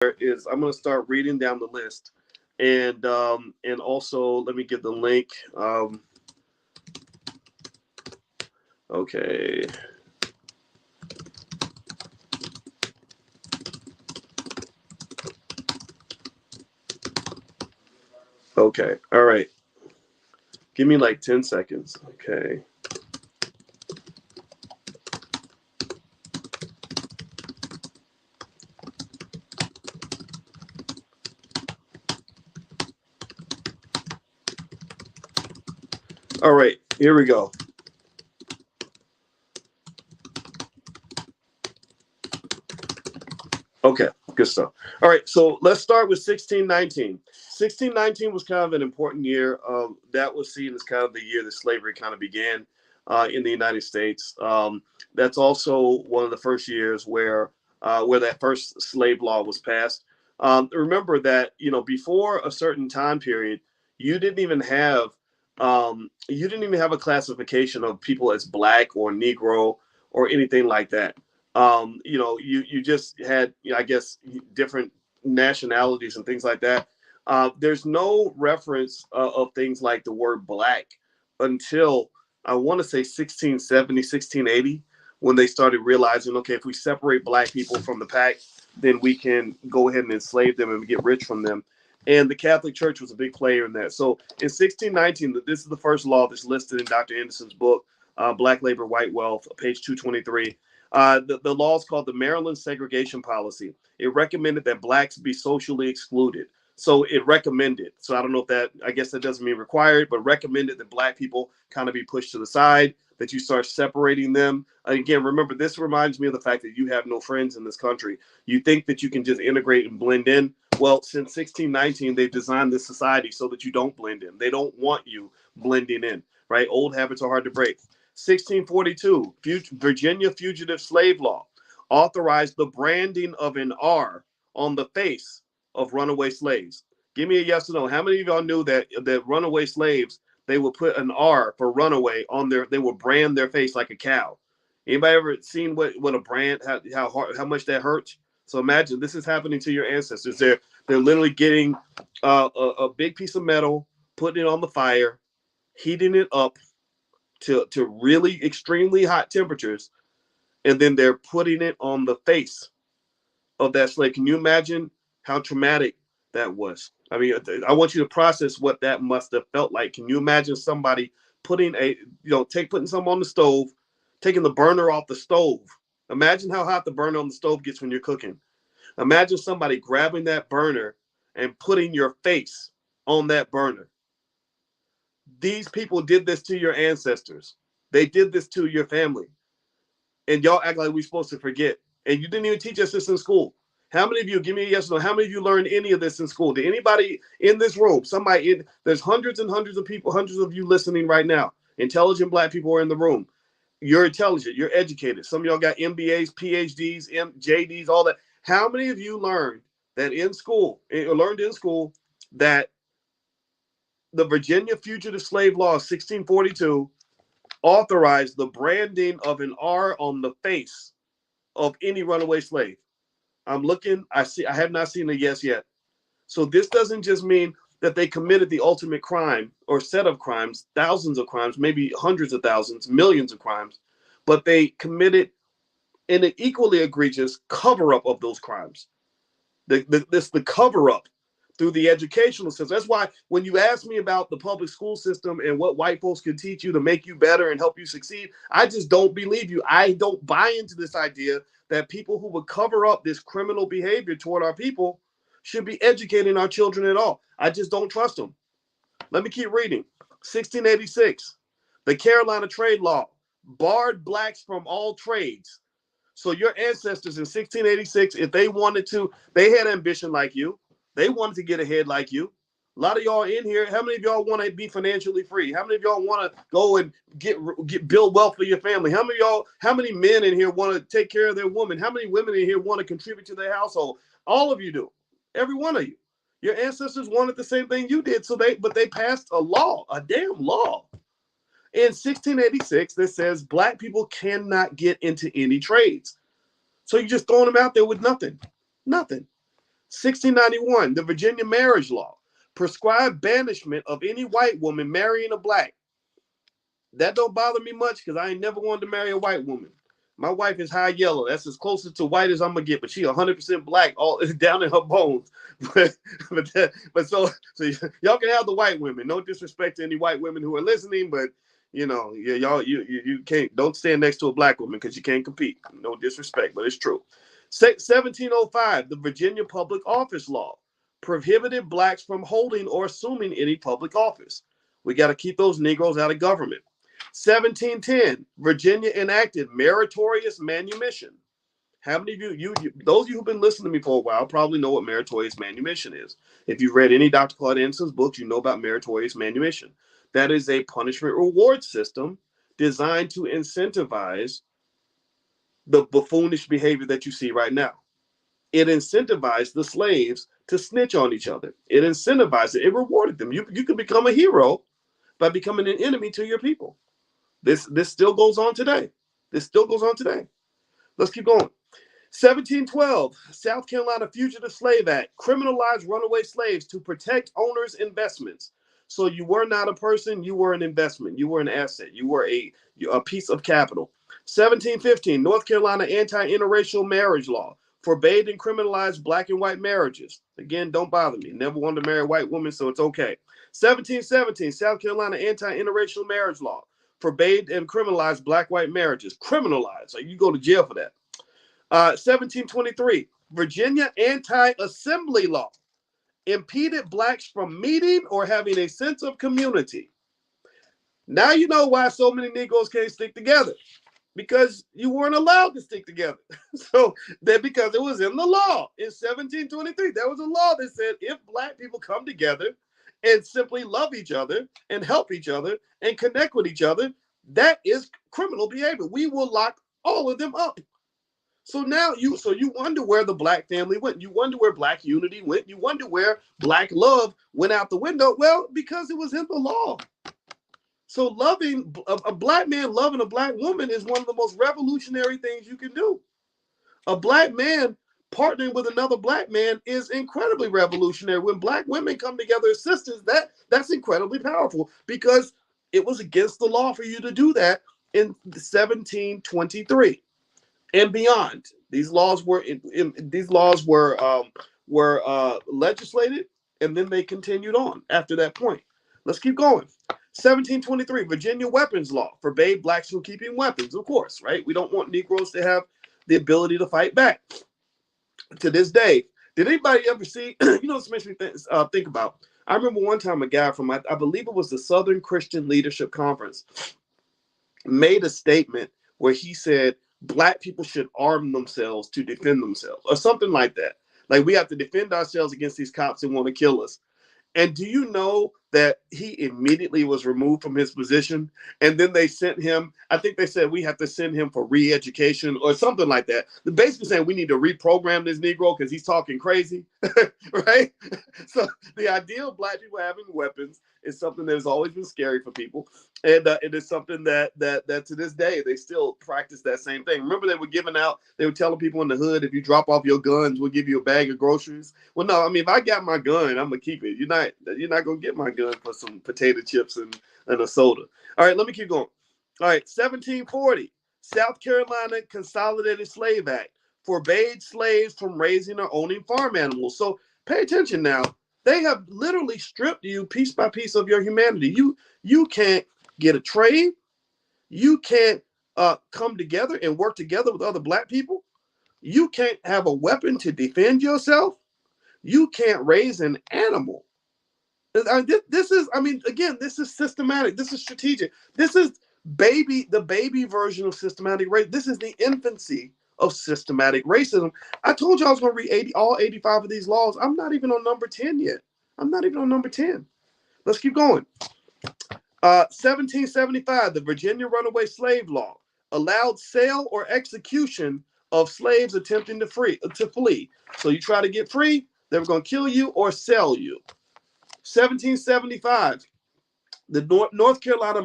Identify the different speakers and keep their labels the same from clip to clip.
Speaker 1: is I'm going to start reading down the list, and also let me get the link. Okay. Okay. All right. Give me like 10 seconds. Okay. All right. Here we go. Okay, good stuff. All right, so let's start with 1619. 1619 was kind of an important year. That was seen as kind of the year that slavery kind of began in the United States. That's also one of the first years where that first slave law was passed. Remember that before a certain time period, you didn't even have a classification of people as black or Negro or anything like that. You just had, I guess, different nationalities and things like that. There's no reference of things like the word black until I want to say 1670, 1680, when they started realizing, okay, if we separate black people from the pack, then we can go ahead and enslave them and get rich from them. And the Catholic Church was a big player in that. So in 1619, this is the first law that's listed in Dr. Anderson's book, Black Labor, White Wealth, page 223. The law is called the Maryland Segregation Policy. It recommended that blacks be socially excluded. So it recommended. So I don't know if that, I guess that doesn't mean required, but recommended that black people kind of be pushed to the side, that you start separating them. Again, remember, this reminds me of the fact that you have no friends in this country. You think that you can just integrate and blend in. Well, since 1619, they've designed this society so that you don't blend in. They don't want you blending in, right? Old habits are hard to break. 1642, Virginia Fugitive Slave Law authorized the branding of an R on the face of runaway slaves. Give me a yes or no. How many of y'all knew that runaway slaves, they would put an R for runaway on they would brand their face like a cow? Anybody ever seen what a brand, how much that hurts? So imagine this is happening to your ancestors. They're literally getting a big piece of metal, putting it on the fire, heating it up to really extremely hot temperatures, and then they're putting it on the face of that slave. Can you imagine how traumatic that was? I mean, I want you to process what that must have felt like. Can you imagine somebody putting putting something on the stove, taking the burner off the stove? Imagine how hot the burner on the stove gets when you're cooking. Imagine somebody grabbing that burner and putting your face on that burner. These people did this to your ancestors. They did this to your family. And y'all act like we're supposed to forget. And you didn't even teach us this in school. How many of you, give me a yes or no, how many of you learned any of this in school? Did anybody in this room, there's hundreds and hundreds of people, hundreds of you listening right now. Intelligent black people are in the room. You're intelligent. You're educated. Some of y'all got MBAs, PhDs, JDs, all that. How many of you learned that in school, that the Virginia Fugitive Slave Law of 1642 authorized the branding of an R on the face of any runaway slave? I'm looking. I have not seen a yes yet. So this doesn't just mean that they committed the ultimate crime or set of crimes, thousands of crimes, maybe hundreds of thousands, millions of crimes, but they committed an equally egregious cover-up of those crimes. The cover-up through the educational system. That's why when you ask me about the public school system and what white folks can teach you to make you better and help you succeed, I just don't believe you. I don't buy into this idea that people who would cover up this criminal behavior toward our people should be educating our children at all. I just don't trust them. Let me keep reading. 1686, the Carolina Trade Law barred blacks from all trades. So your ancestors in 1686, if they wanted to, they had ambition like you. They wanted to get ahead like you. A lot of y'all in here, how many of y'all want to be financially free? How many of y'all want to go and build wealth for your family? How many men in here want to take care of their woman? How many women in here want to contribute to their household? All of you do. Every one of you. Your ancestors wanted the same thing you did, but they passed a law, a damn law, in 1686 that says black people cannot get into any trades. So you're just throwing them out there with nothing. Nothing. 1691, the Virginia marriage law prescribed banishment of any white woman marrying a black. That don't bother me much because I ain't never wanted to marry a white woman. My wife is high yellow. That's as close to white as I'm gonna get, but she 100% black, all down in her bones. So y'all can have the white women. No disrespect to any white women who are listening, but you know, y'all, you can't, don't stand next to a black woman because you can't compete. No disrespect, but it's true. 1705, the Virginia Public Office Law prohibited blacks from holding or assuming any public office. We got to keep those Negroes out of government. 1710, Virginia enacted meritorious manumission. How many of you, those of you who've been listening to me for a while probably know what meritorious manumission is. If you've read any Dr. Claud Anderson's books, you know about meritorious manumission. That is a punishment reward system designed to incentivize the buffoonish behavior that you see right now. It incentivized the slaves to snitch on each other. It incentivized it. It rewarded them. You can become a hero by becoming an enemy to your people. This still goes on today. This still goes on today. Let's keep going. 1712, South Carolina Fugitive Slave Act criminalized runaway slaves to protect owners' investments. So you were not a person, you were an investment, you were an asset, you were a piece of capital. 1715, North Carolina anti-interracial marriage law forbade and criminalized black and white marriages. Again, don't bother me. Never wanted to marry a white woman, so it's okay. 1717, South Carolina anti-interracial marriage law forbade and criminalized black-white marriages. Criminalized, so you go to jail for that. 1723, Virginia anti-assembly law impeded blacks from meeting or having a sense of community. Now you know why so many Negroes can't stick together, because you weren't allowed to stick together. So that because it was in the law in 1723, there was a law that said if black people come together and simply love each other and help each other and connect with each other, that is criminal behavior. We will lock all of them up. So now you wonder where the black family went. You wonder where black unity went. You wonder where black love went out the window. Well, because it was in the law. So loving a black man loving a black woman is one of the most revolutionary things you can do. A black man partnering with another black man is incredibly revolutionary. When black women come together as sisters, that's incredibly powerful because it was against the law for you to do that in 1723 and beyond. These laws were legislated, and then they continued on after that point. Let's keep going. 1723, Virginia weapons law forbade blacks from keeping weapons. Of course, right? We don't want Negroes to have the ability to fight back. To this day, did anybody ever see? This makes me think about. I remember one time a guy from I believe it was the Southern Christian Leadership Conference made a statement where he said black people should arm themselves to defend themselves, or something like that. Like we have to defend ourselves against these cops who want to kill us. And do you know that he immediately was removed from his position? And then they sent him, I think they said we have to send him for re-education or something like that. They're basically saying we need to reprogram this Negro because he's talking crazy, right? So the idea of black people having weapons is something that has always been scary for people. And it is something that to this day, they still practice that same thing. Remember they were telling people in the hood, if you drop off your guns, we'll give you a bag of groceries. Well, no, I mean, if I got my gun, I'm going to keep it. You're not going to get my gun for some potato chips and a soda. All right, let me keep going. All right, 1740, South Carolina Consolidated Slave Act forbade slaves from raising or owning farm animals. So pay attention now. They have literally stripped you piece by piece of your humanity. You can't get a trade. You can't come together and work together with other black people. You can't have a weapon to defend yourself. You can't raise an animal. This is systematic. This is strategic. This is the baby version of systematic race. This is the infancy of systematic racism. I told you I was going to read all 85 of these laws. I'm not even on number 10 yet. I'm not even on number 10. Let's keep going. 1775, the Virginia Runaway Slave Law allowed sale or execution of slaves attempting to flee. So you try to get free, they were going to kill you or sell you. 1775, the North Carolina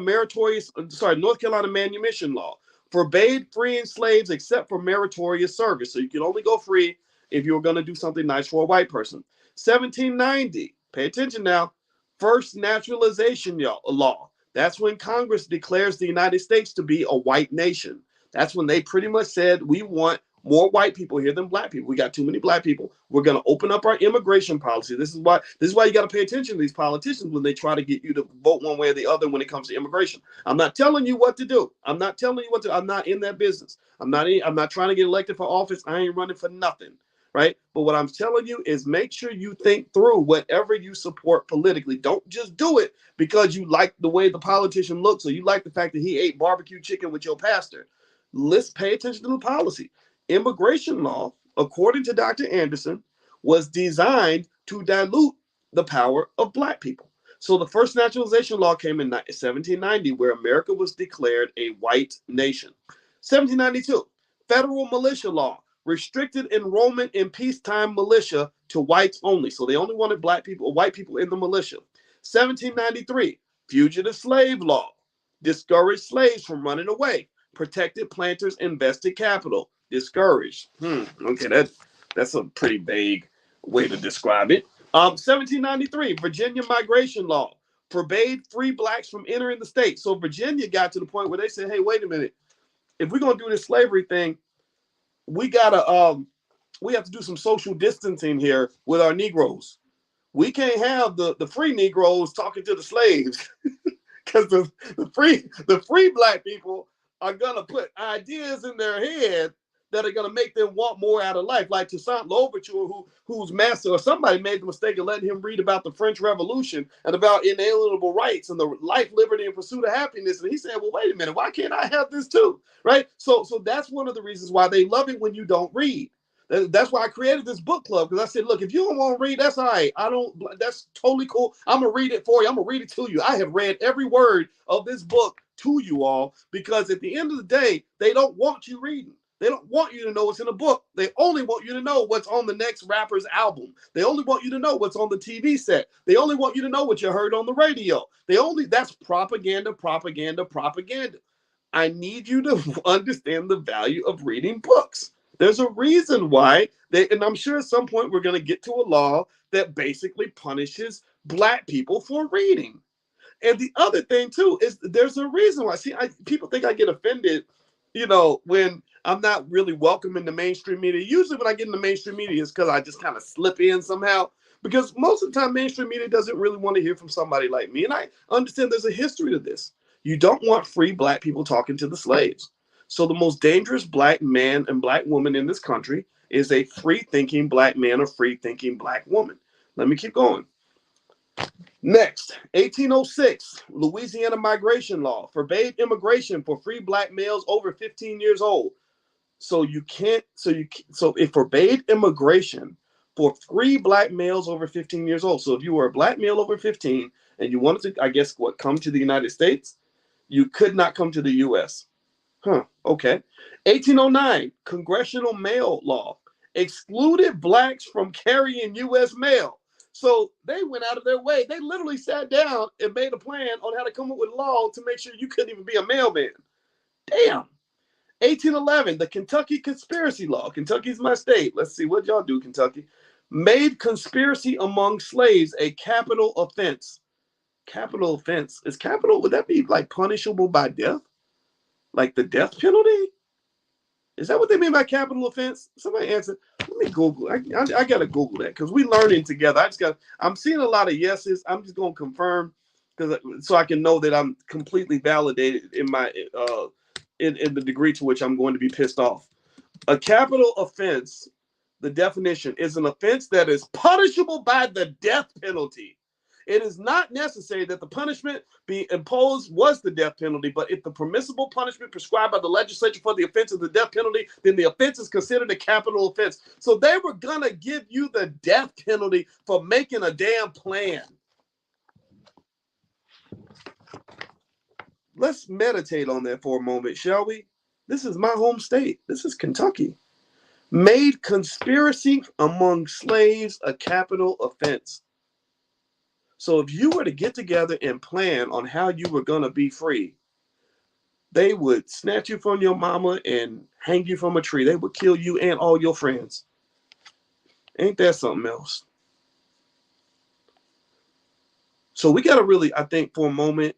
Speaker 1: manumission law forbade freeing slaves except for meritorious service. So you can only go free if you were going to do something nice for a white person. 1790, pay attention now, first naturalization law. That's when Congress declares the United States to be a white nation. That's when they pretty much said, we want more white people here than black people. We got too many black people. We're going to open up our immigration policy. This is why you got to pay attention to these politicians when they try to get you to vote one way or the other when it comes to immigration. I'm not telling you what to do. I'm not in that business. I'm not trying to get elected for office. I ain't running for nothing. Right? But what I'm telling you is make sure you think through whatever you support politically. Don't just do it because you like the way the politician looks or you like the fact that he ate barbecue chicken with your pastor. Let's pay attention to the policy. Immigration law, according to Dr. Anderson, was designed to dilute the power of black people. So the first naturalization law came in 1790, where America was declared a white nation. 1792, federal militia law restricted enrollment in peacetime militia to whites only. So they only wanted white people in the militia. 1793, fugitive slave law discouraged slaves from running away, protected planters' invested capital. Discouraged. Okay, that's a pretty vague way to describe it. 1793, Virginia migration law forbade free blacks from entering the state. So Virginia got to the point where they said, hey, wait a minute. If we're going to do this slavery thing, we have to do some social distancing here with our Negroes. We can't have the free Negroes talking to the slaves because the free black people are gonna put ideas in their head that are gonna make them want more out of life. Like Toussaint Louverture, whose master or somebody made the mistake of letting him read about the French Revolution and about inalienable rights and the life, liberty, and pursuit of happiness. And he said, well, wait a minute, why can't I have this too? Right? So that's one of the reasons why they love it when you don't read. That's why I created this book club, because I said, look, if you don't want to read, that's all right. That's totally cool. I'm going to read it for you. I'm going to read it to you. I have read every word of this book to you all, because at the end of the day, they don't want you reading. They don't want you to know what's in a book. They only want you to know what's on the next rapper's album. They only want you to know what's on the TV set. They only want you to know what you heard on the radio. That's propaganda, propaganda, propaganda. I need you to understand the value of reading books. There's a reason why and I'm sure at some point we're going to get to a law that basically punishes black people for reading. And the other thing too is there's a reason why. See, people think I get offended, when I'm not really welcome in the mainstream media. Usually when I get in the mainstream media, it's because I just kind of slip in somehow. Because most of the time, mainstream media doesn't really want to hear from somebody like me. And I understand there's a history to this. You don't want free black people talking to the slaves. So the most dangerous black man and black woman in this country is a free-thinking black man or free-thinking black woman. Let me keep going. Next, 1806, Louisiana migration law forbade immigration for free black males over 15 years old. So it forbade immigration for free black males over 15 years old. So if you were a black male over 15 and you wanted to, come to the United States, you could not come to the U.S. Okay. 1809, congressional mail law excluded blacks from carrying U.S. mail. So they went out of their way. They literally sat down and made a plan on how to come up with a law to make sure you couldn't even be a mailman. Damn. 1811, the Kentucky conspiracy law. Kentucky's my state. Let's see what y'all do, Kentucky. Made conspiracy among slaves a capital offense. Capital offense. Would that be like punishable by death? Like the death penalty? Is that what they mean by capital offense? Somebody answer. Let me Google. I got to Google that because we're learning together. I'm seeing a lot of yeses. I'm just going to confirm so I can know that I'm completely validated in my in the degree to which I'm going to be pissed off. A capital offense, the definition, is an offense that is punishable by the death penalty. It is not necessary that the punishment be imposed was the death penalty, but if the permissible punishment prescribed by the legislature for the offense is the death penalty, then the offense is considered a capital offense. So they were going to give you the death penalty for making a damn plan. Let's meditate on that for a moment, shall we? This is my home state. This is Kentucky. Made conspiracy among slaves a capital offense. So if you were to get together and plan on how you were going to be free, they would snatch you from your mama and hang you from a tree. They would kill you and all your friends. Ain't that something else? So we got to really, I think, for a moment,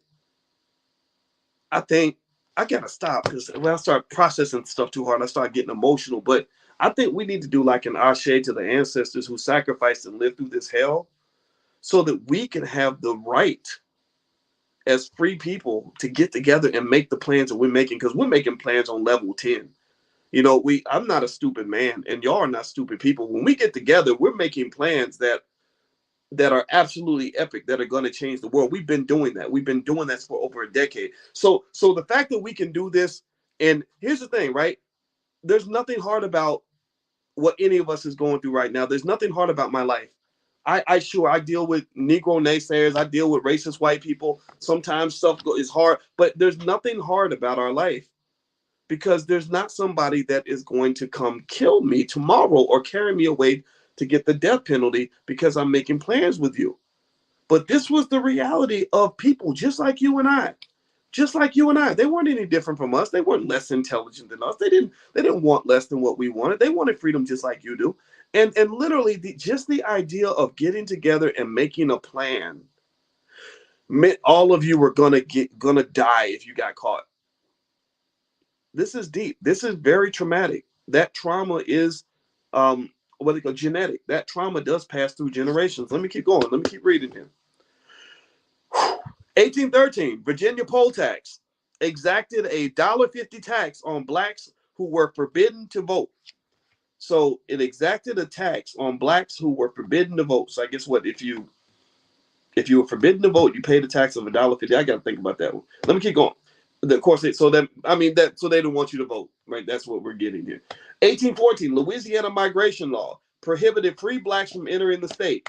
Speaker 1: I think I got to stop, because when I start processing stuff too hard, I start getting emotional. But I think we need to do like an ashe to the ancestors who sacrificed and lived through this hell, so that we can have the right as free people to get together and make the plans that we're making, because we're making plans on level 10. You know, I'm not a stupid man, and y'all are not stupid people. When we get together, we're making plans that are absolutely epic, that are going to change the world. We've been doing that. We've been doing that for over a decade. So the fact that we can do this, and here's the thing, right? There's nothing hard about what any of us is going through right now. There's nothing hard about my life. I deal with Negro naysayers. I deal with racist white people. Sometimes stuff is hard, but there's nothing hard about our life, because there's not somebody that is going to come kill me tomorrow or carry me away to get the death penalty because I'm making plans with you. But this was the reality of people just like you and I. Just like you and I. They weren't any different from us. They weren't less intelligent than us. They didn't want less than what we wanted. They wanted freedom just like you do. And literally just the idea of getting together and making a plan meant all of you were gonna die if you got caught. This is deep. This is very traumatic. That trauma is what they call genetic. That trauma does pass through generations. Let me keep going. Let me keep reading here. 1813, Virginia poll tax exacted a $1.50 tax on blacks who were forbidden to vote. So it exacted a tax on blacks who were forbidden to vote. So I guess what, if you were forbidden to vote, you paid a tax of $1.50. I got to think about that one. Let me keep going. Of course, so they didn't want you to vote, right? That's what we're getting here. 1814, Louisiana migration law prohibited free blacks from entering the state.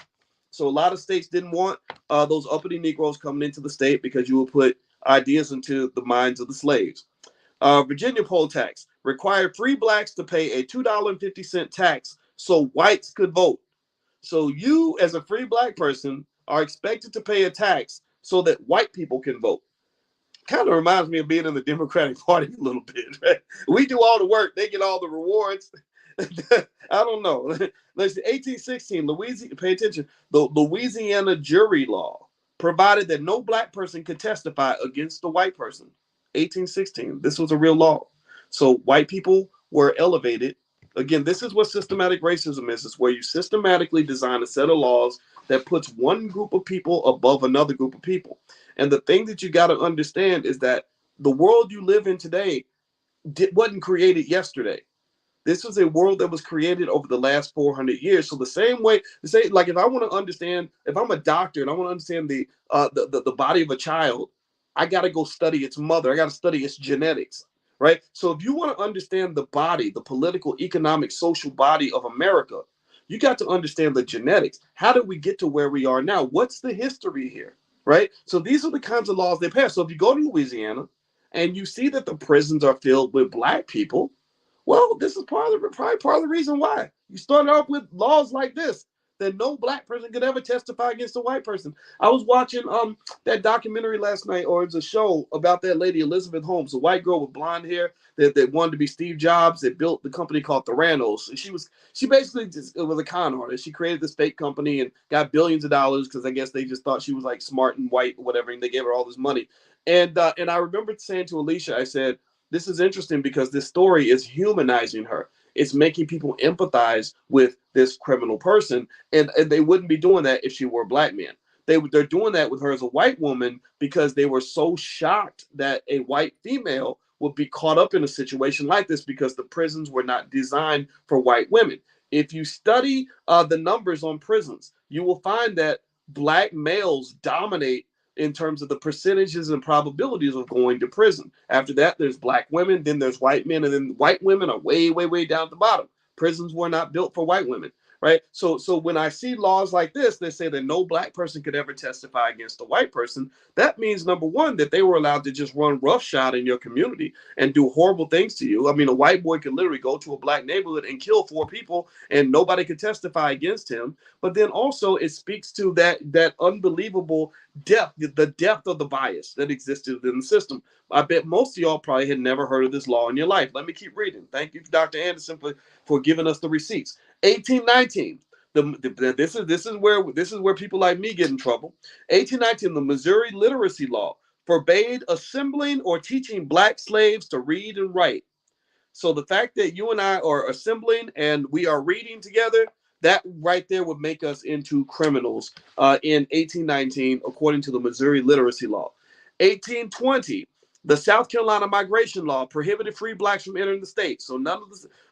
Speaker 1: So a lot of states didn't want those uppity Negroes coming into the state, because you would put ideas into the minds of the slaves. Virginia poll tax required free blacks to pay a $2.50 tax so whites could vote. So you, as a free black person, are expected to pay a tax so that white people can vote. Kind of reminds me of being in the Democratic Party a little bit, right? We do all the work, they get all the rewards. I don't know. Let's see, 1816, Louisiana, pay attention. The Louisiana jury law provided that no black person could testify against a white person. 1816, this was a real law. So white people were elevated. Again, this is what systematic racism is. It's where you systematically design a set of laws that puts one group of people above another group of people. And the thing that you got to understand is that the world you live in today wasn't created yesterday. This was a world that was created over the last 400 years. So the same way, like if I want to understand, if I'm a doctor and I want to understand the body of a child, I got to go study its mother. I got to study its genetics, right? So if you want to understand the body, the political, economic, social body of America, you got to understand the genetics. How did we get to where we are now? What's the history here, right? So these are the kinds of laws they pass. So if you go to Louisiana and you see that the prisons are filled with black people, well, this is probably part of the reason why. You started off with laws like this, that no black person could ever testify against a white person. I was watching that documentary last night, or it's a show about that lady, Elizabeth Holmes, a white girl with blonde hair that wanted to be Steve Jobs, that built the company called Theranos. She basically just was a con artist. She created this fake company and got billions of dollars because I guess they just thought she was like smart and white or whatever, and they gave her all this money. And I remember saying to Alicia, I said, this is interesting because this story is humanizing her. It's making people empathize with this criminal person, and they wouldn't be doing that if she were a black man. They're doing that with her as a white woman because they were so shocked that a white female would be caught up in a situation like this, because the prisons were not designed for white women. If you study the numbers on prisons, you will find that black males dominate in terms of the percentages and probabilities of going to prison. After that, there's black women, then there's white men, and then white women are way, way, way down at the bottom. Prisons were not built for white women, right? So when I see laws like this, they say that no black person could ever testify against a white person. That means, number one, that they were allowed to just run roughshod in your community and do horrible things to you. I mean, a white boy could literally go to a black neighborhood and kill 4 people, and nobody could testify against him. But then also it speaks to that unbelievable depth, the depth of the bias that existed within the system. I bet most of y'all probably had never heard of this law in your life. Let me keep reading. Thank you, Dr. Anderson, for giving us the receipts. 1819, This is where people like me get in trouble. 1819, the Missouri Literacy Law forbade assembling or teaching black slaves to read and write. So the fact that you and I are assembling and we are reading together, that right there would make us into criminals in 1819, according to the Missouri Literacy Law. 1820, the South Carolina Migration Law prohibited free blacks from entering the state. So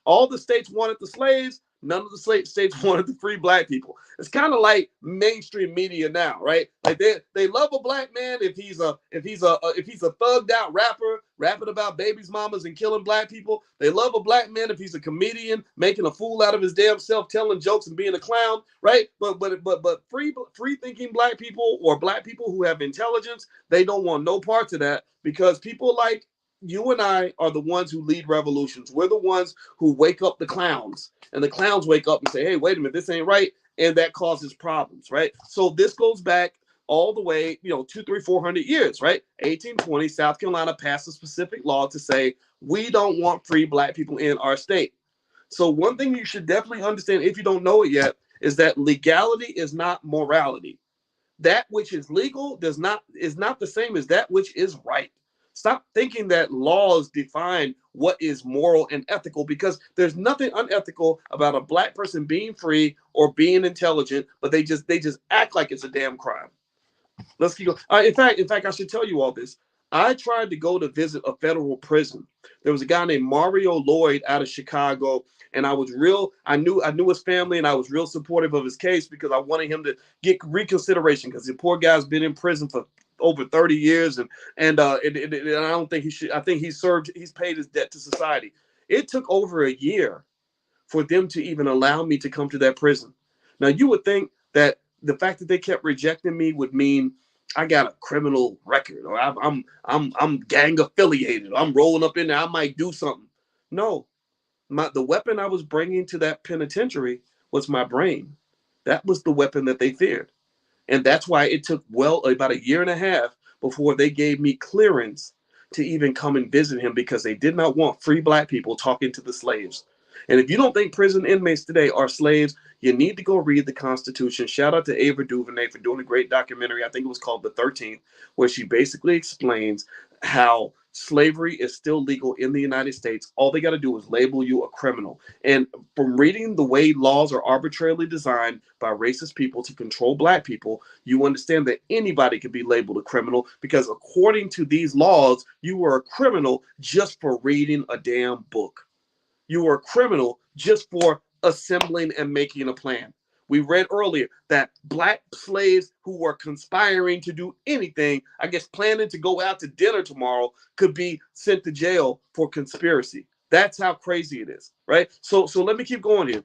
Speaker 1: all the states wanted the slaves. None of the states wanted the free black people. It's kind of like mainstream media now, right? Like they love a black man if he's a thugged out rapper rapping about babies, mamas, and killing black people. They love a black man if he's a comedian making a fool out of his damn self, telling jokes and being a clown, right? But free thinking black people or black people who have intelligence, they don't want no parts of that, because people like you and I are the ones who lead revolutions. We're the ones who wake up the clowns, and the clowns wake up and say, hey, wait a minute, this ain't right. And that causes problems, right? So this goes back all the way, 200, 300, 400 years, right? 1820, South Carolina passed a specific law to say, we don't want free black people in our state. So one thing you should definitely understand, if you don't know it yet, is that legality is not morality. That which is legal is not the same as that which is right. Stop thinking that laws define what is moral and ethical, because there's nothing unethical about a black person being free or being intelligent, but they just act like it's a damn crime. Let's keep going. In fact, I should tell you all this. I tried to go to visit a federal prison. There was a guy named Mario Lloyd out of Chicago, and I knew his family, and I was real supportive of his case because I wanted him to get reconsideration, because the poor guy's been in prison for over 30 years, and I don't think he should. I think he's paid his debt to society. It took over a year for them to even allow me to come to that prison. Now, you would think that the fact that they kept rejecting me would mean I got a criminal record, or I'm gang affiliated, or I'm rolling up in there, I might do something. No, the weapon I was bringing to that penitentiary was my brain. That was the weapon that they feared. And that's why it took about a year and a half before they gave me clearance to even come and visit him, because they did not want free black people talking to the slaves. And if you don't think prison inmates today are slaves, you need to go read the Constitution. Shout out to Ava DuVernay for doing a great documentary. I think it was called The 13th, where she basically explains how slavery is still legal in the United States. All they got to do is label you a criminal. And from reading the way laws are arbitrarily designed by racist people to control black people, you understand that anybody can be labeled a criminal, because according to these laws, you were a criminal just for reading a damn book. You were a criminal just for assembling and making a plan. We read earlier that black slaves who were conspiring to do anything, I guess planning to go out to dinner tomorrow, could be sent to jail for conspiracy. That's how crazy it is, right? So let me keep going here.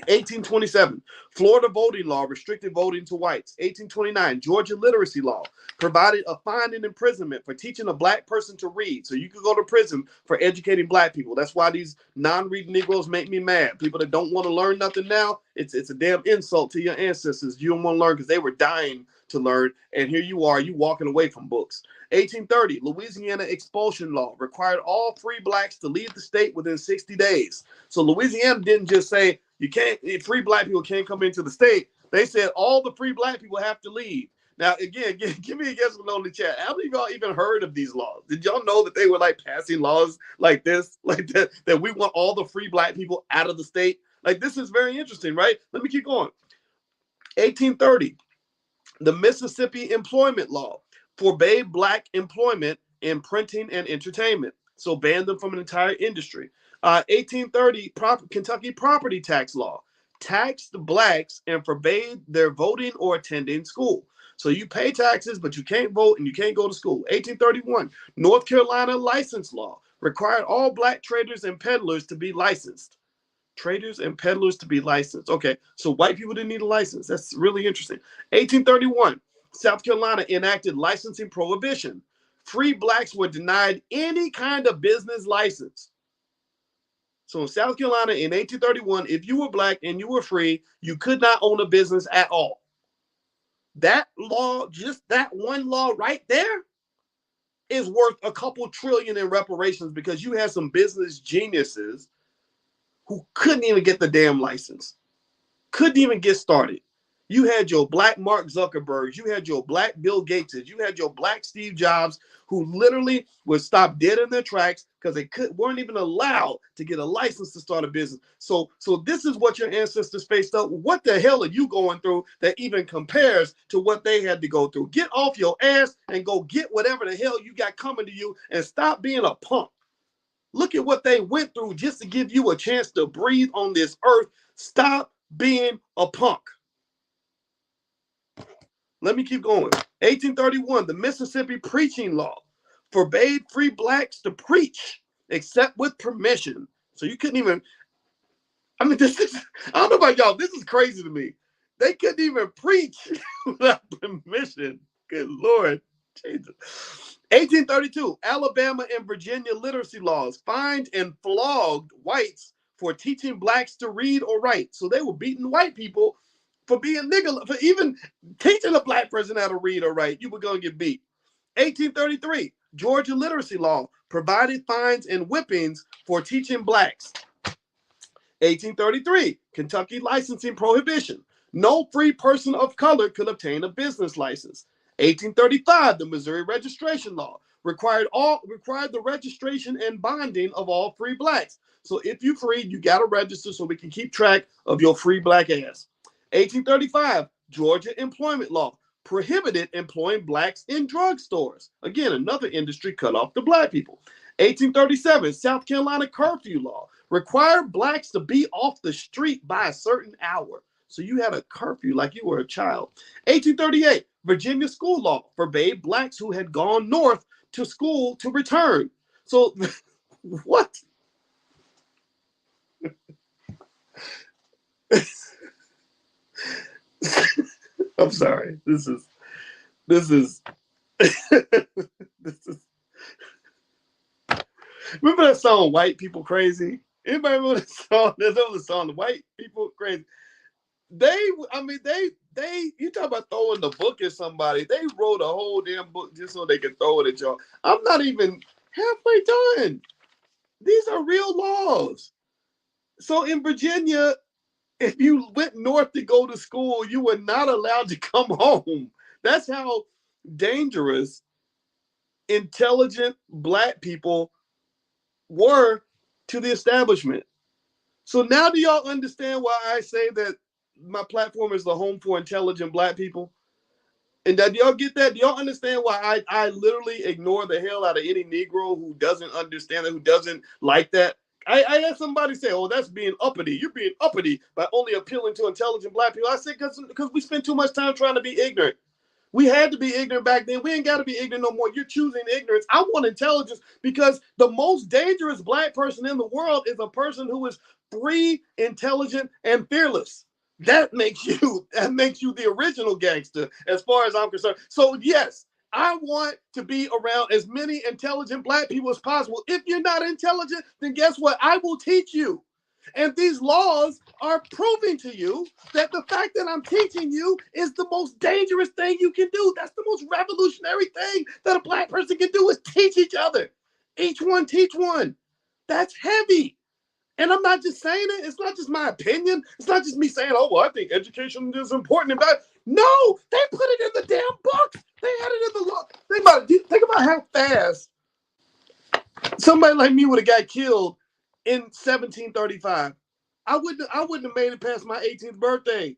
Speaker 1: 1827, Florida voting law restricted voting to whites. 1829, Georgia literacy law provided a fine and imprisonment for teaching a black person to read. So you could go to prison for educating black people. That's why these non-reading Negroes make me mad. People that don't want to learn nothing now, it's a damn insult to your ancestors. You don't want to learn because they were dying to learn, and here you are, you walking away from books. 1830, Louisiana expulsion law required all free blacks to leave the state within 60 days. So Louisiana didn't just say you can't, free black people can't come into the state. They said all the free black people have to leave. Now, again, give me a guess in the chat. How many of y'all even heard of these laws? Did y'all know that they were like passing laws like this, like that we want all the free black people out of the state? Like, this is very interesting, right? Let me keep going. 1830, the Mississippi employment law forbade black employment in printing and entertainment, so banned them from an entire industry. 1830, Kentucky property tax law taxed blacks and forbade their voting or attending school. So you pay taxes, but you can't vote and you can't go to school. 1831, North Carolina license law required all black traders and peddlers to be licensed. Traders and peddlers to be licensed. Okay, so white people didn't need a license. That's really interesting. 1831, South Carolina enacted licensing prohibition. Free blacks were denied any kind of business license. So in South Carolina in 1831, if you were black and you were free, you could not own a business at all. That law, just that one law right there, is worth a couple trillion in reparations, because you had some business geniuses who couldn't even get the damn license. couldn't even get started. You had your black Mark Zuckerbergs, you had your black Bill Gateses, you had your black Steve Jobs, who literally would stop dead in their tracks because they weren't even allowed to get a license to start a business. So this is what your ancestors faced up. What the hell are you going through that even compares to what they had to go through? Get off your ass and go get whatever the hell you got coming to you, and stop being a punk. Look at what they went through just to give you a chance to breathe on this earth. Stop being a punk. Let me keep going. 1831, the Mississippi Preaching Law forbade free blacks to preach except with permission. So you couldn't even, I mean, this is, I don't know about y'all, this is crazy to me. They couldn't even preach without permission. Good Lord. Jesus. 1832, Alabama and Virginia literacy laws fined and flogged whites for teaching blacks to read or write. So they were beating white people for being nigger, for even teaching a black person how to read or write. You were going to get beat. 1833, Georgia literacy law provided fines and whippings for teaching blacks. 1833, Kentucky licensing prohibition. No free person of color could obtain a business license. 1835, the Missouri registration law required the registration and bonding of all free blacks. So if you free, you got to register so we can keep track of your free black ass. 1835, Georgia employment law prohibited employing blacks in drugstores. Again, another industry cut off to black people. 1837, South Carolina curfew law required blacks to be off the street by a certain hour. So you had a curfew like you were a child. 1838, Virginia school law forbade blacks who had gone north to school to return. So what? I'm sorry. This is this is remember that song White People Crazy? Anybody remember that song? There's the song White People Crazy. You talk about throwing the book at somebody. They wrote a whole damn book just so they could throw it at y'all. I'm not even halfway done. These are real laws. So in Virginia, if you went north to go to school, you were not allowed to come home. That's how dangerous intelligent black people were to the establishment. So now do y'all understand why I say that my platform is the home for intelligent black people? And that, do y'all get that? Do y'all understand why I literally ignore the hell out of any Negro who doesn't understand it, who doesn't like that? I had somebody say, oh, that's being uppity. You're being uppity by only appealing to intelligent black people. I said, because we spend too much time trying to be ignorant. We had to be ignorant back then. We ain't got to be ignorant no more. You're choosing ignorance. I want intelligence because the most dangerous black person in the world is a person who is free, intelligent, and fearless. That makes you the original gangster as far as I'm concerned. So yes, I want to be around as many intelligent black people as possible. If you're not intelligent, then guess what? I will teach you. And these laws are proving to you that the fact that I'm teaching you is the most dangerous thing you can do. That's the most revolutionary thing that a black person can do is teach each other. Each one teach one. That's heavy. And I'm not just saying it. It's not just my opinion. It's not just me saying, oh, well, I think education is important. No, they put it in the damn book. They had it in the law. Think about how fast somebody like me would have got killed in 1735. I wouldn't have made it past my 18th birthday.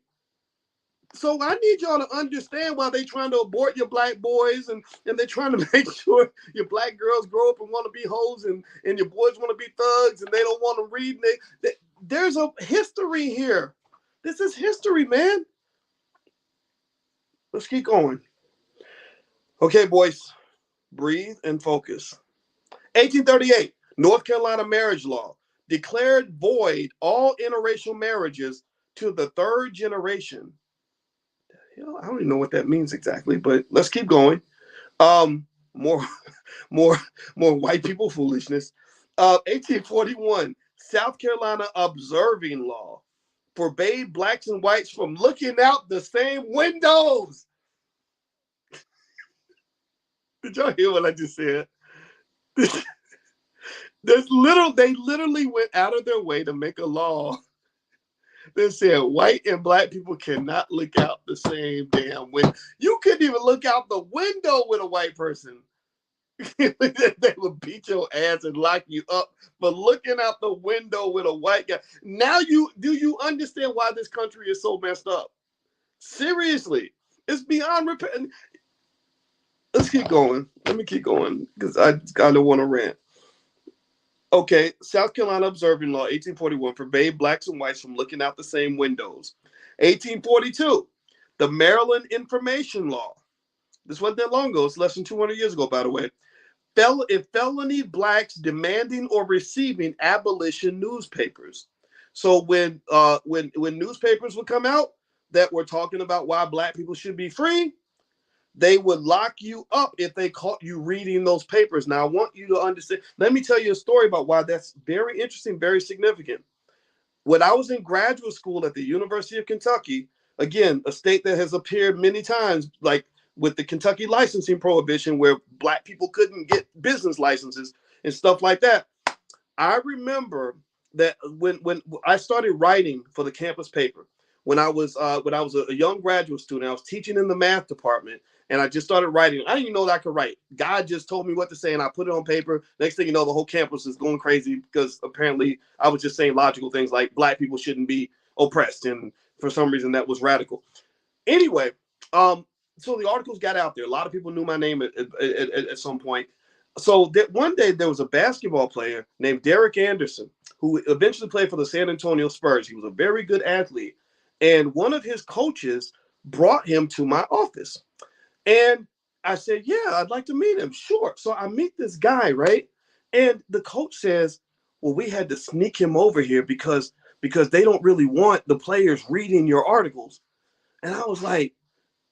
Speaker 1: So I need y'all to understand why they're trying to abort your black boys and they're trying to make sure your black girls grow up and want to be hoes and your boys want to be thugs and they don't want to read. There's a history here. This is history, man. Let's keep going. Okay, boys, breathe and focus. 1838, North Carolina marriage law declared void all interracial marriages to the third generation. I don't even know what that means exactly, but let's keep going. More white people foolishness. 1841, South Carolina observing law forbade blacks and whites from looking out the same windows. Did y'all hear what I just said? They literally went out of their way to make a law They said white and black people cannot look out the same damn window. You couldn't even look out the window with a white person. They would beat your ass and lock you up for looking out the window with a white guy. Now you understand why this country is so messed up? Seriously, it's beyond repair. Let's keep going. Let me keep going because I kind of want to rant. Okay, South Carolina Observing Law, 1841, forbade blacks and whites from looking out the same windows. 1842, the Maryland Information Law. This wasn't that long ago. It's less than 200 years ago, by the way. Felony blacks demanding or receiving abolition newspapers. So when newspapers would come out that were talking about why black people should be free, they would lock you up if they caught you reading those papers. Now, I want you to understand. Let me tell you a story about why that's very interesting, very significant. When I was in graduate school at the University of Kentucky, again, a state that has appeared many times, like with the Kentucky licensing prohibition, where black people couldn't get business licenses and stuff like that. I remember that when I started writing for the campus paper, when I was a young graduate student, I was teaching in the math department, and I just started writing. I didn't even know that I could write. God just told me what to say, and I put it on paper. Next thing you know, the whole campus is going crazy because apparently I was just saying logical things like black people shouldn't be oppressed, and for some reason that was radical. Anyway, so the articles got out there. A lot of people knew my name at some point. So that one day there was a basketball player named Derek Anderson who eventually played for the San Antonio Spurs. He was a very good athlete. And one of his coaches brought him to my office. And I said, yeah, I'd like to meet him. Sure. So I meet this guy, right? And the coach says, well, we had to sneak him over here because they don't really want the players reading your articles. And I was like,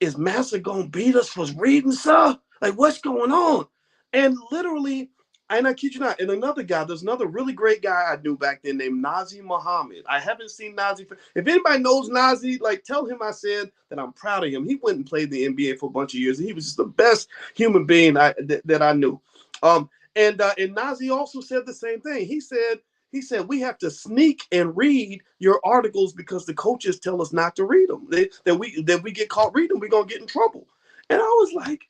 Speaker 1: is Massa gonna beat us for reading, sir? Like, what's going on? And literally, and I kid you not, and another guy, there's another really great guy I knew back then named Nazi Muhammad. I haven't seen Nazi. If anybody knows Nazi, like, tell him I said that I'm proud of him. He went and played the NBA for a bunch of years. He was just the best human being that I knew. And Nazi also said the same thing. He said we have to sneak and read your articles because the coaches tell us not to read them. That we get caught reading them, we're gonna get in trouble. And I was like,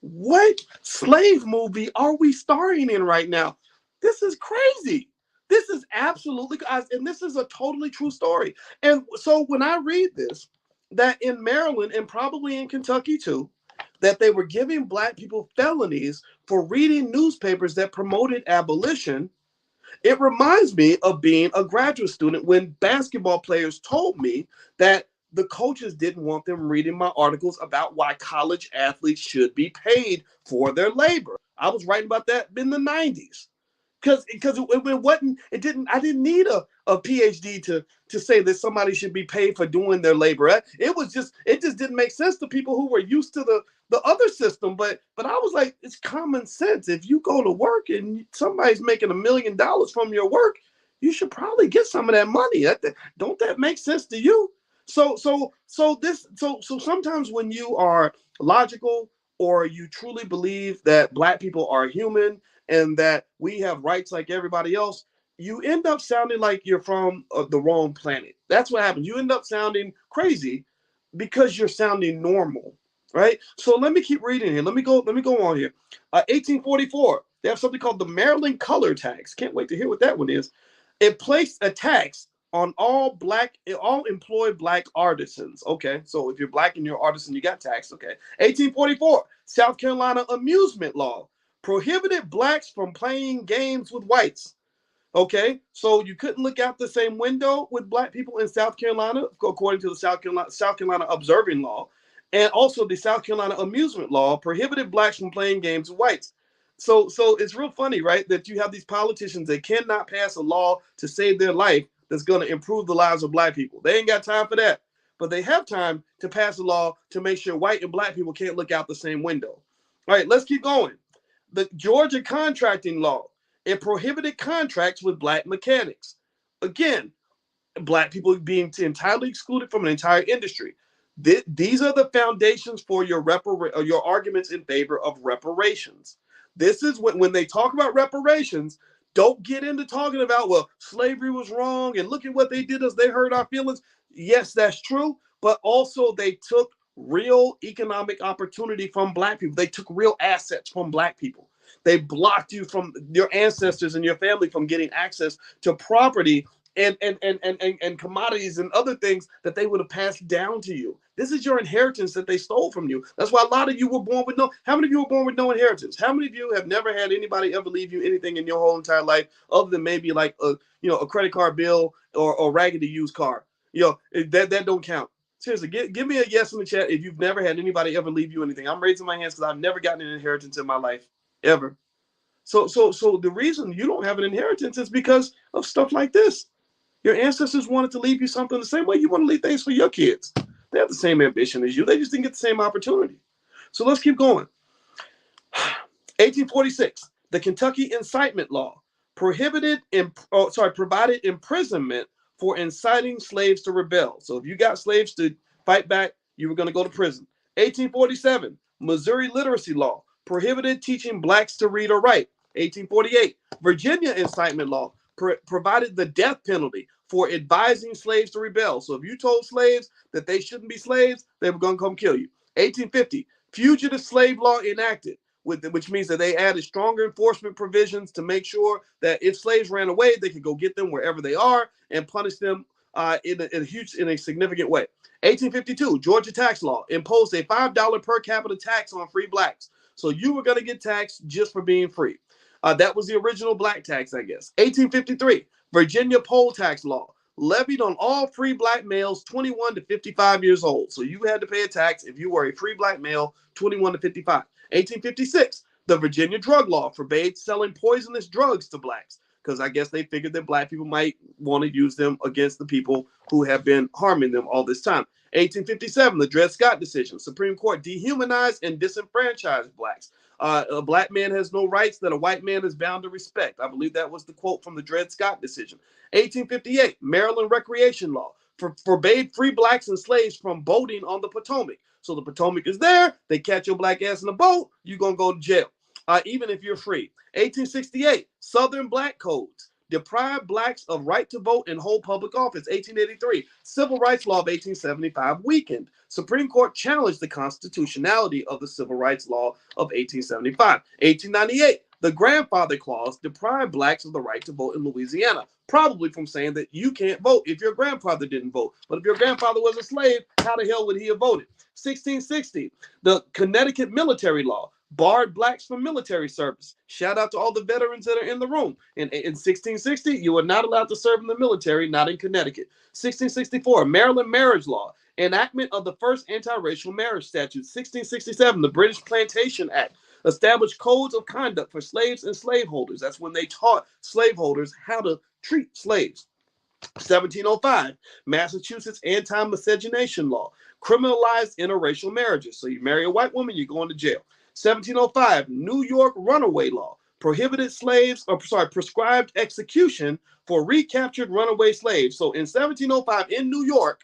Speaker 1: what slave movie are we starring in right now? This is crazy. This is absolutely, and this is a totally true story. And so when I read this, that in Maryland and probably in Kentucky too, that they were giving black people felonies for reading newspapers that promoted abolition, it reminds me of being a graduate student when basketball players told me that the coaches didn't want them reading my articles about why college athletes should be paid for their labor. I was writing about that in the 90s. Because I didn't need a PhD to say that somebody should be paid for doing their labor. It just didn't make sense to people who were used to the other system. But I was like, it's common sense. If you go to work and somebody's making $1 million from your work, you should probably get some of that money. Don't that make sense to you? So sometimes when you are logical or you truly believe that black people are human and that we have rights like everybody else, you end up sounding like you're from the wrong planet. That's what happens. You end up sounding crazy because you're sounding normal, right? So let me keep reading here. Let me go on here. 1844, they have something called the Maryland Color Tax. Can't wait to hear what that one is. It placed a tax on all employed black artisans. Okay, so if you're black and you're an artisan, you got taxed. Okay. 1844, South Carolina Amusement Law prohibited blacks from playing games with whites. Okay, so you couldn't look out the same window with black people in South Carolina, according to the South Carolina Observing Law, and also the South Carolina Amusement Law prohibited blacks from playing games with whites. So it's real funny, right, that you have these politicians that cannot pass a law to save their life that's going to improve the lives of black people. They ain't got time for that, but they have time to pass a law to make sure white and black people can't look out the same window. All right, let's keep going. The Georgia contracting law, it prohibited contracts with black mechanics. Again, black people being entirely excluded from an entire industry. These are the foundations for your arguments in favor of reparations. This is when they talk about reparations, Don't get into talking about, well, slavery was wrong and look at what they did us. They hurt our feelings. Yes, that's true. But also they took real economic opportunity from black people. They took real assets from black people. They blocked you from your ancestors and your family from getting access to property and commodities and other things that they would have passed down to you. This is your inheritance that they stole from you. That's why a lot of you were born with no. How many of you were born with no inheritance? How many of you have never had anybody ever leave you anything in your whole entire life, other than maybe like a credit card bill or raggedy used car? That don't count. Seriously, give me a yes in the chat if you've never had anybody ever leave you anything. I'm raising my hands because I've never gotten an inheritance in my life, ever. So the reason you don't have an inheritance is because of stuff like this. Your ancestors wanted to leave you something the same way you want to leave things for your kids. They have the same ambition as you. They just didn't get the same opportunity. So let's keep going. 1846, the Kentucky Incitement Law provided imprisonment for inciting slaves to rebel. So if you got slaves to fight back, you were going to go to prison. 1847, Missouri Literacy Law prohibited teaching blacks to read or write. 1848, Virginia Incitement Law provided the death penalty for advising slaves to rebel. So if you told slaves that they shouldn't be slaves, they were going to come kill you. 1850, Fugitive Slave Law enacted, which means that they added stronger enforcement provisions to make sure that if slaves ran away, they could go get them wherever they are and punish them in a significant way. 1852, Georgia tax law imposed a $5 per capita tax on free blacks. So you were going to get taxed just for being free. That was the original black tax, I guess. 1853, Virginia poll tax law levied on all free black males 21 to 55 years old. So you had to pay a tax if you were a free black male 21 to 55. 1856, the Virginia drug law forbade selling poisonous drugs to blacks because I guess they figured that black people might want to use them against the people who have been harming them all this time. 1857, the Dred Scott decision. Supreme Court dehumanized and disenfranchised blacks. A black man has no rights that a white man is bound to respect. I believe that was the quote from the Dred Scott decision. 1858, Maryland recreation law forbade free blacks and slaves from boating on the Potomac. So the Potomac is there. They catch your black ass in a boat. You're going to go to jail, even if you're free. 1868, Southern Black Codes deprived blacks of right to vote and hold public office. 1883, Civil Rights Law of 1875 weakened. Supreme Court challenged the constitutionality of the Civil Rights Law of 1875. 1898, the Grandfather Clause deprived blacks of the right to vote in Louisiana, probably from saying that you can't vote if your grandfather didn't vote. But if your grandfather was a slave, how the hell would he have voted? 1660, the Connecticut military law barred blacks from military service. Shout out to all the veterans that are in the room. In 1660, you were not allowed to serve in the military, not in Connecticut. 1664, Maryland marriage law, enactment of the first anti-racial marriage statute. 1667, the British Plantation Act established codes of conduct for slaves and slaveholders. That's when they taught slaveholders how to treat slaves. 1705, Massachusetts anti-miscegenation law criminalized interracial marriages. So you marry a white woman, you're going to jail. 1705, New York runaway law prohibited prescribed execution for recaptured runaway slaves. So in 1705 in New York,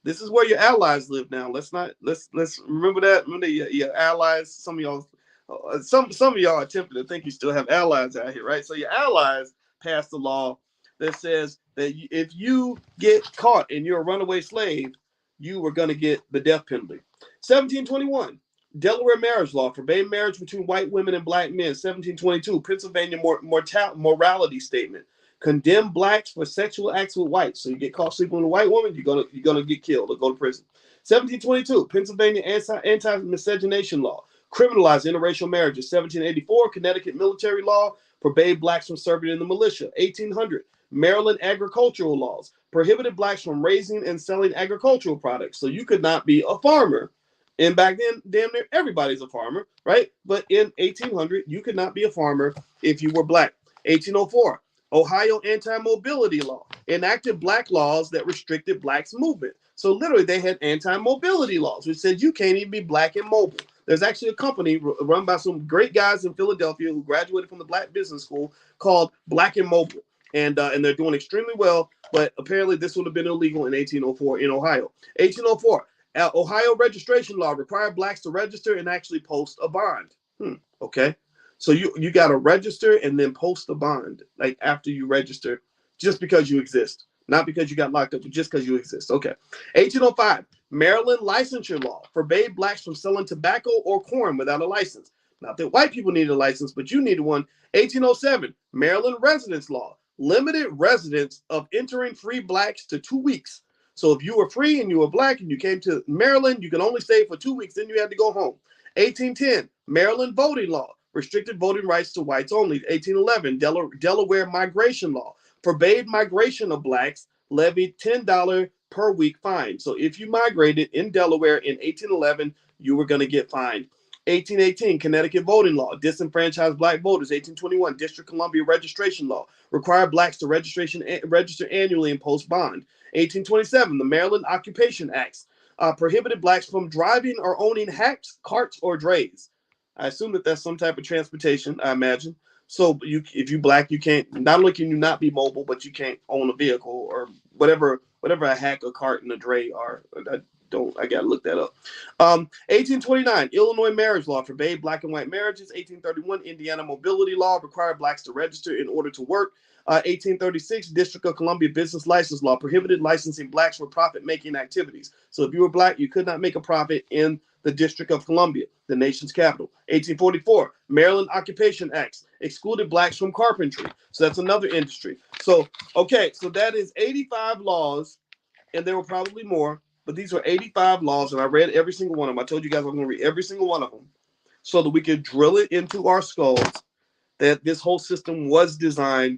Speaker 1: this is where your allies live now. Let's remember that. Remember your allies. Some of y'all are tempted to think you still have allies out here, right? So your allies passed a law that says that if you get caught and you're a runaway slave, you were going to get the death penalty. 1721, Delaware marriage law forbade marriage between white women and black men. 1722, Pennsylvania morality statement condemned blacks for sexual acts with whites. So you get caught sleeping with a white woman, you're gonna get killed or go to prison. 1722, Pennsylvania anti-miscegenation law criminalized interracial marriages. 1784, Connecticut military law forbade blacks from serving in the militia. 1800, Maryland agricultural laws prohibited blacks from raising and selling agricultural products. So you could not be a farmer. And back then, damn near everybody's a farmer, right? But in 1800, you could not be a farmer if you were black. 1804, Ohio anti-mobility law enacted black laws that restricted blacks' movement. So literally, they had anti-mobility laws, which said you can't even be black and mobile. There's actually a company run by some great guys in Philadelphia who graduated from the Black Business School called Black and Mobile. And they're doing extremely well, but apparently this would have been illegal in 1804 in Ohio. 1804, Ohio registration law required blacks to register and actually post a bond. Okay. So you got to register and then post the bond, like after you register, just because you exist, not because you got locked up, but just because you exist. Okay. 1805, Maryland licensure law forbade blacks from selling tobacco or corn without a license. Not that white people needed a license, but you needed one. 1807, Maryland residence law limited residence of entering free blacks to 2 weeks. So if you were free and you were black and you came to Maryland, you could only stay for 2 weeks, then you had to go home. 1810, Maryland voting law restricted voting rights to whites only. 1811, Delaware migration law forbade migration of blacks, levied $10 per week fine. So if you migrated in Delaware in 1811, you were going to get fined. 1818, Connecticut voting law, disenfranchised black voters. 1821, District of Columbia registration law, required blacks to register annually and post bond. 1827, the Maryland Occupation Acts prohibited blacks from driving or owning hacks, carts, or drays. I assume that that's some type of transportation, I imagine. So if you black, you can't, not only can you not be mobile, but you can't own a vehicle or whatever a hack, a cart, and a dray are. I gotta look that up. 1829, Illinois marriage law forbade black and white marriages. 1831, Indiana mobility law required blacks to register in order to work. 1836, District of Columbia business license law prohibited licensing blacks for profit-making activities. So if you were black, you could not make a profit in the District of Columbia, the nation's capital. 1844, Maryland Occupation Acts excluded blacks from carpentry. So that's another industry. So, okay, so that is 85 laws, and there were probably more, but these were 85 laws, and I read every single one of them. I told you guys I'm going to read every single one of them so that we could drill it into our skulls that this whole system was designed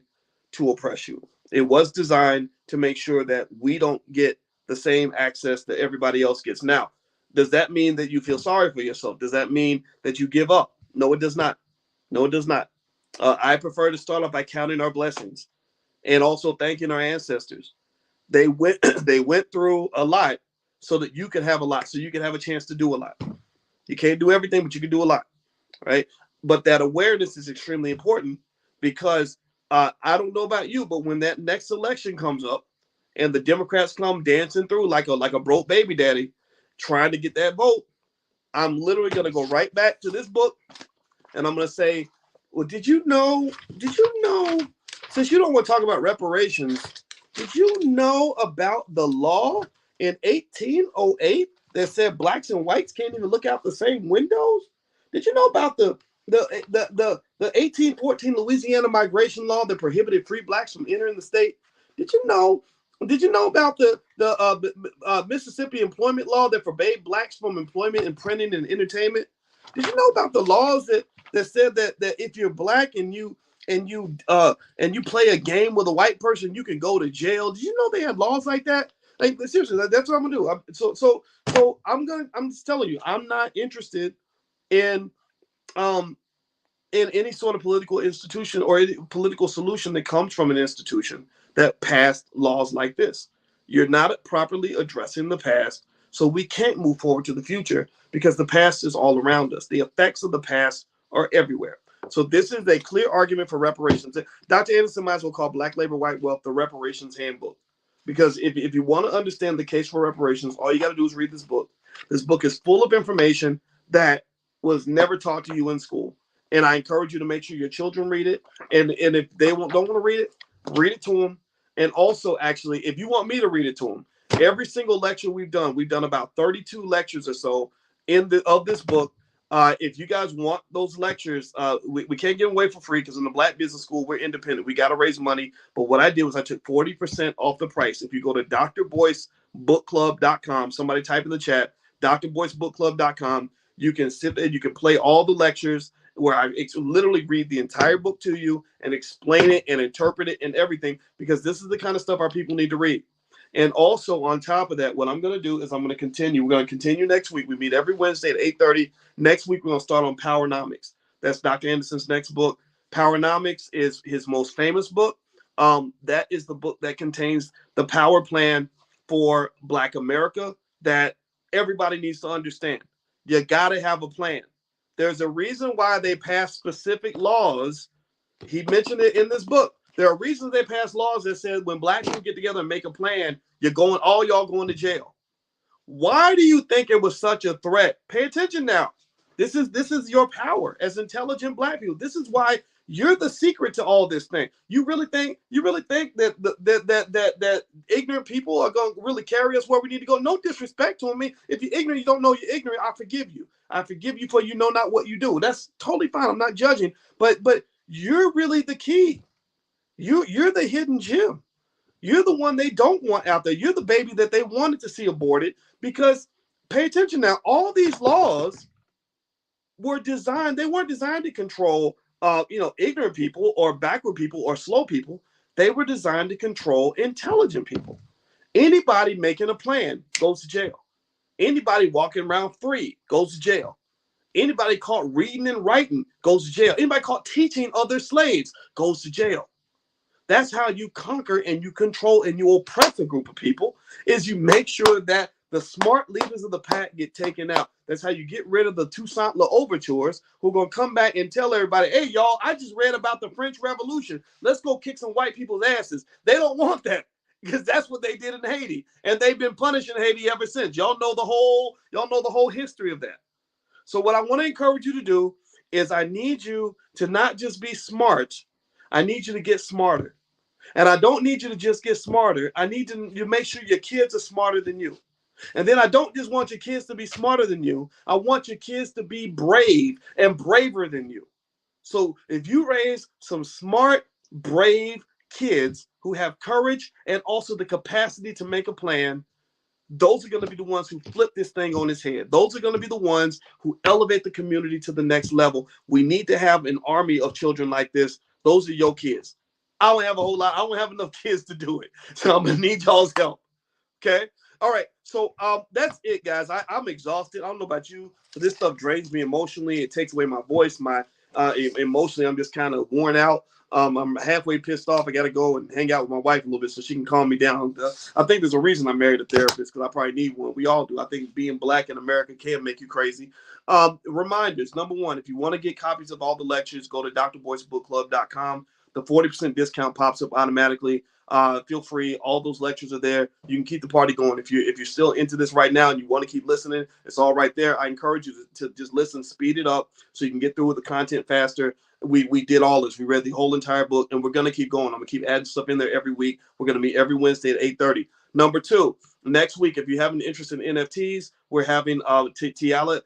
Speaker 1: to oppress you. It was designed to make sure that we don't get the same access that everybody else gets. Now, does that mean that you feel sorry for yourself? Does that mean that you give up? No, it does not. No, it does not. I prefer to start off by counting our blessings and also thanking our ancestors. They went they went through a lot so that you could have a lot, so you can have a chance to do a lot. You can't do everything, but you can do a lot, right? But that awareness is extremely important because I don't know about you, but when that next election comes up and the Democrats come dancing through like a broke baby daddy trying to get that vote, I'm literally going to go right back to this book and I'm going to say, well, did you know, since you don't want to talk about reparations, did you know about the law in 1808 that said blacks and whites can't even look out the same windows? Did you know about the 1814 Louisiana migration law that prohibited free blacks from entering the state? Did you know about the Mississippi employment law that forbade blacks from employment in printing and entertainment? Did you know about the laws that said that if you're black and you play a game with a white person, you can go to jail? Did you know they had laws like that? Like, seriously, that's what I'm gonna do. So I'm just telling you, I'm not interested in any sort of political institution or any political solution that comes from an institution that passed laws like this. You're not properly addressing the past, so we can't move forward to the future because the past is all around us. The effects of the past are everywhere. So this is a clear argument for reparations. Dr. Anderson might as well call Black Labor, White Wealth the Reparations Handbook. Because if you want to understand the case for reparations, all you got to do is read this book. This book is full of information that was never taught to you in school. And I encourage you to make sure your children read it. And if they don't want to read it to them. And also, actually, if you want me to read it to them, every single lecture we've done about 32 lectures or so of this book. If you guys want those lectures, we can't give them away for free because in the Black Business School, we're independent. We got to raise money. But what I did was I took 40% off the price. If you go to drboycebookclub.com, somebody type in the chat, drboycebookclub.com, you can sit there, you can play all the lectures where I literally read the entire book to you and explain it and interpret it and everything, because this is the kind of stuff our people need to read. And also on top of that, what I'm going to do is I'm going to continue. We're going to continue next week. We meet every Wednesday at 8:30. Next week, we're going to start on Powernomics. That's Dr. Anderson's next book. Powernomics is his most famous book. That is the book that contains the power plan for Black America that everybody needs to understand. You got to have a plan. There's a reason why they pass specific laws. He mentioned it in this book. There are reasons they pass laws that said when Black people get together and make a plan, all y'all going to jail. Why do you think it was such a threat? Pay attention now. This is your power as intelligent black people. This is why you're the secret to all this thing. You really think that ignorant people are going to really carry us where we need to go? No disrespect to me. If you're ignorant, you don't know you're ignorant. I forgive you. I forgive you for you know not what you do. That's totally fine. I'm not judging, but you're really the key. You're the hidden gem. You're the one they don't want out there. You're the baby that they wanted to see aborted because pay attention now. All these laws were designed, they weren't designed to control ignorant people or backward people or slow people. They were designed to control intelligent people. Anybody making a plan goes to jail. Anybody walking around free goes to jail. Anybody caught reading and writing goes to jail. Anybody caught teaching other slaves goes to jail. That's how you conquer and you control and you oppress a group of people, is you make sure that the smart leaders of the pack get taken out. That's how you get rid of the Toussaint L'Ouvertures, who are going to come back and tell everybody, hey, y'all, I just read about the French Revolution. Let's go kick some white people's asses. They don't want that because that's what they did in Haiti. And they've been punishing Haiti ever since. Y'all know the whole history of that. So what I want to encourage you to do is I need you to not just be smart. I need you to get smarter. And I don't need you to just get smarter. I need you make sure your kids are smarter than you. And then I don't just want your kids to be smarter than you. I want your kids to be brave and braver than you. So if you raise some smart, brave kids who have courage and also the capacity to make a plan, those are going to be the ones who flip this thing on its head. Those are going to be the ones who elevate the community to the next level. We need to have an army of children like this. Those are your kids. I don't have a whole lot. I don't have enough kids to do it. So I'm going to need y'all's help. Okay? All right. So that's it, guys. I'm exhausted. I don't know about you, but this stuff drains me emotionally. It takes away my voice. Emotionally, I'm just kind of worn out. I'm halfway pissed off. I got to go and hang out with my wife a little bit so she can calm me down. I think there's a reason I married a therapist, because I probably need one. We all do. I think being black in America can make you crazy. Reminders. Number one, if you want to get copies of all the lectures, go to drboycebookclub.com. The 40% discount pops up automatically. Feel free. All those lectures are there. You can keep the party going. If you're still into this right now and you want to keep listening, it's all right there. I encourage you to just listen, speed it up so you can get through with the content faster. We did all this. We read the whole entire book, and we're going to keep going. I'm going to keep adding stuff in there every week. We're going to meet every Wednesday at 8:30. Number two, next week, if you have an interest in NFTs, we're having Tiala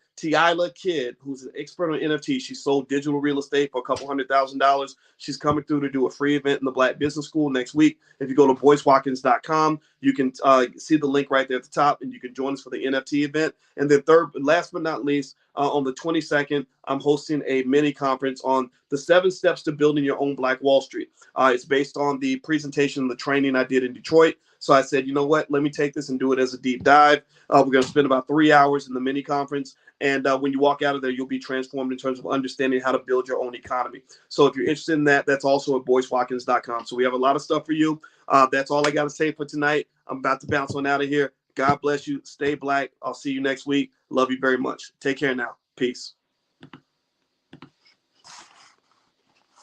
Speaker 1: Kidd, who's an expert on NFTs. She sold digital real estate for $200,000. She's coming through to do a free event in the Black Business School next week. If you go to boycewatkins.com, you can see the link right there at the top, and you can join us for the NFT event. And then third, last but not least, on the 22nd, I'm hosting a mini conference on the 7 steps to building your own Black Wall Street. It's based on the presentation, the training I did in Detroit. So I said, you know what, let me take this and do it as a deep dive. We're going to spend about 3 hours in the mini conference. And when you walk out of there, you'll be transformed in terms of understanding how to build your own economy. So if you're interested in that, that's also at boycewatkins.com. So we have a lot of stuff for you. That's all I got to say for tonight. I'm about to bounce on out of here. God bless you. Stay black. I'll see you next week. Love you very much. Take care now. Peace.